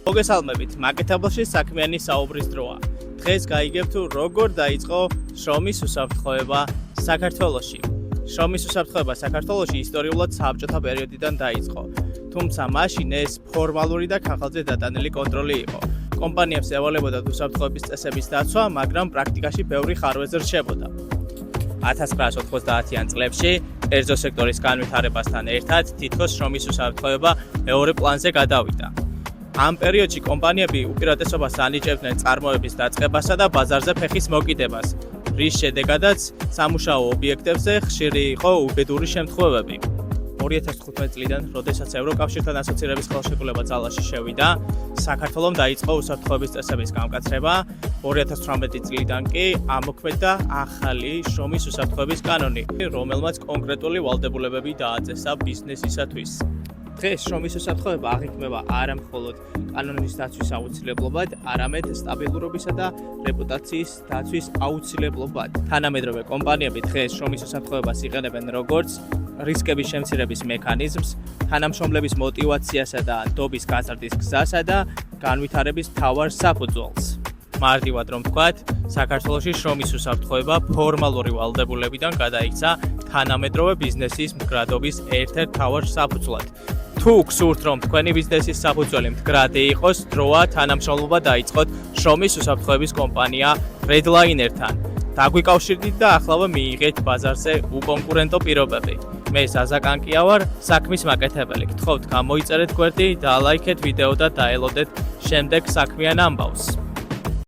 მოგესალმებით, მაკეთებელში საქმიანი საუბრის დროა. დღეს გაიგებ თუ როგორ დაიწყო შრომის უსაფრთხოება საქართველოში. შრომის უსაფრთხოება საქართველოში ისტორიულად საბჭოთა პერიოდიდან დაიწყო. თუმცა მაშინ ეს ფორმალური და ქაღალდზე დატანილი კონტროლი იყო. კომპანიებს ევალებოდათ უსაფრთხოების წესების დაცვა, მაგრამ პრაქტიკაში ბევრი ხარვეზე რჩებოდა. 1990-იან წლებში კერძო სექტორის განვითარებასთან ერთად თითქოს შრომის უსაფრთხოება მეორე პლანზე გადავიდა. ამ პერიოდში კომპანიები უპირატესობას ანიჭებდნენ წარმოების დაწყებასა და ბაზარზე ფეხის მოკიდებას, რის შედეგადაც სამუშაო ობიექტებზე ხშირი იყო უბედური შემთხვევები. 2015 წლიდან, როდესაც ევროკავშირთან ასოცირების ხელშეკრულება ძალაში შევიდა, საქართველომ დაიწყო უსაფრთხოების წესების გამკაცრება. 2018 წლიდან კი ამოქმედა ახალი შრომის უსაფრთხოების კანონი, რომელმაც კონკრეტული ვალდებულებები დააწესა ბიზნესისათვის. დღეს შრომის უსაფრთხოება აღიქმება არა მხოლოდ კანონის დაცვის აუცილებლობად, არამედ სტაბილურობისა და რეპუტაციის დაცვის აუცილებლობად. თანამედროვე კომპანიები დღეს შრომის უსაფრთხოებას იყენებენ როგორც რისკების შემცირების მექანიზმს, თანამშრომლების мотивაციასა და ნდობის გაზრდის გზასა და განვითარების მთავარ საფუძველს. მარტივად რომ ვთქვათ, საქართველოში შრომის უსაფრთხოება ფორმალური ვალდებულებიდან გადაიქცა თანამედროვე ბიზნესის მდგრადობის ერთ-ერთ მთავარ საფუძვლად. თუ გსურთ, რომ თქვენი ბიზნესის საფუძველი მდგრადი იყოს, დროა თანამშრომლობა დაიწყოთ შრომის უსაფრთხოების კომპანია Redlinerთან. დაგვიკავშირდით და ახლავე მიიღეთ ბაზარზე უკონკურენტო პირობები. მე ზაზა კანკია ვარ, საქმის მაკეთებელი. გთხოვთ, გამოიწერეთ გვერდი, დალაიქეთ ვიდეო და დაელოდეთ შემდეგ საქმიან ამბავს.